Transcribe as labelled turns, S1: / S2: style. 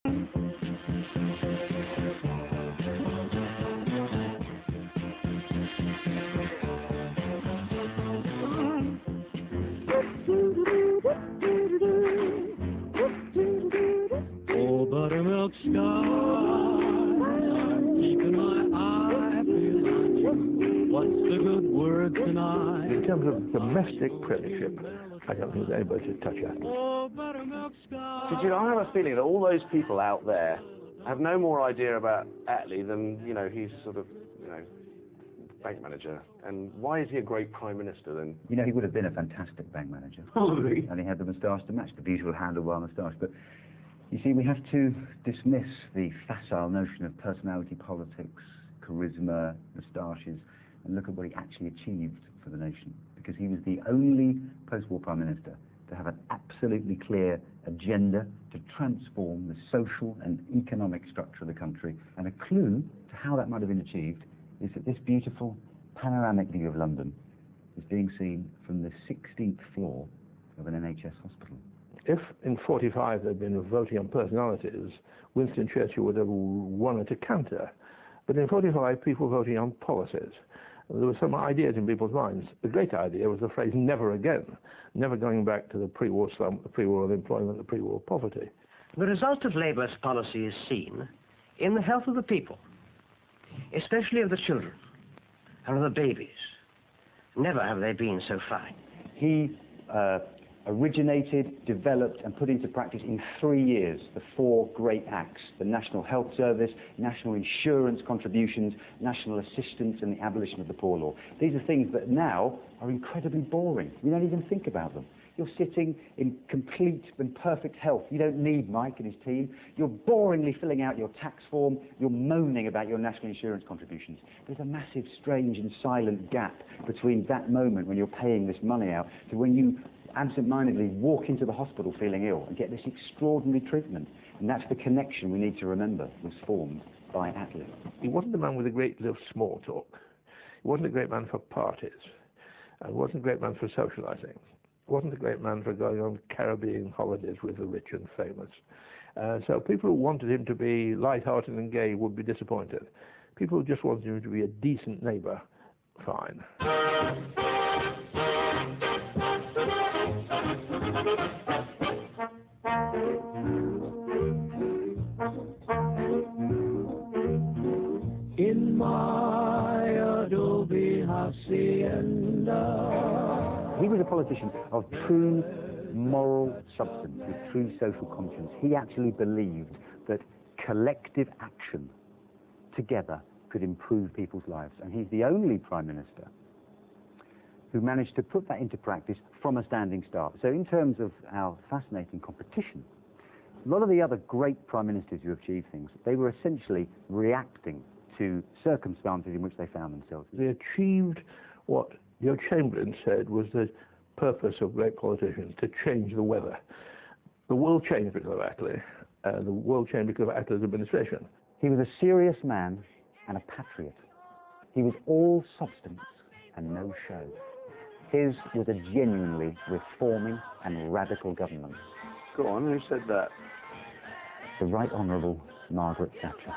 S1: Oh, buttermilk sky, I'm keeping my eye on you. What's the good word tonight?
S2: In terms of domestic premiership, I don't think there's anybody to touch Attlee.
S1: Oh, buttermilk sky.
S3: Did you know, I have a feeling that all those people out there have no more idea about Attlee than, you know, he's sort of, you know, bank manager. And why is he a great prime minister then?
S4: You know, he would have been a fantastic bank manager.
S3: Probably.
S4: And he had the moustache to match, the beautiful handlebar moustache. But you see, we have to dismiss the facile notion of personality politics, charisma, moustaches, and look at what he actually achieved for the nation. Because he was the only post-war prime minister to have an absolutely clear agenda to transform the social and economic structure of the country. And a clue to how that might have been achieved is that this beautiful panoramic view of London is being seen from the 16th floor of an NHS hospital.
S2: If in 45 there'd been voting on personalities, Winston Churchill would have won at a canter. But in 45, people were voting on policies. There were some ideas in people's minds. The great idea was the phrase "never again," never going back to the pre-war slump, the pre-war unemployment, the pre-war poverty.
S5: The result of Labour's policy is seen in the health of the people, especially of the children and of the babies. Never have they been so fine.
S4: He originated, developed and put into practice in 3 years the 4 great acts: the National Health Service, National Insurance Contributions, National Assistance and the abolition of the Poor Law. These are things that now are incredibly boring. We don't even think about them. You're sitting in complete and perfect health. You don't need Mike and his team. You're boringly filling out your tax form. You're moaning about your national insurance contributions. There's a massive, strange and silent gap between that moment when you're paying this money out to when you absent-mindedly walk into the hospital feeling ill and get this extraordinary treatment. And that's the connection we need to remember was formed by Attlee.
S2: He wasn't a man with a great deal of small talk. He wasn't a great man for parties. And wasn't a great man for socialising. Wasn't a great man for going on Caribbean holidays with the rich and famous. So people who wanted him to be light-hearted and gay would be disappointed. People who just wanted him to be a decent neighbour, fine.
S1: In my adobe hacienda.
S4: He was a politician of true moral substance, with true social conscience. He actually believed that collective action together could improve people's lives. And he's the only prime minister who managed to put that into practice from a standing start. So in terms of our fascinating competition, a lot of the other great prime ministers who achieved things, they were essentially reacting to circumstances in which they found themselves.
S2: They achieved what Joe Chamberlain said was the purpose of great politicians, to change the weather. The world changed because of Attlee. The world changed because of Attlee's administration.
S4: He was a serious man and a patriot. He was all substance and no show. His was a genuinely reforming and radical government.
S3: Go on, who said that?
S4: The Right Honourable Margaret Thatcher.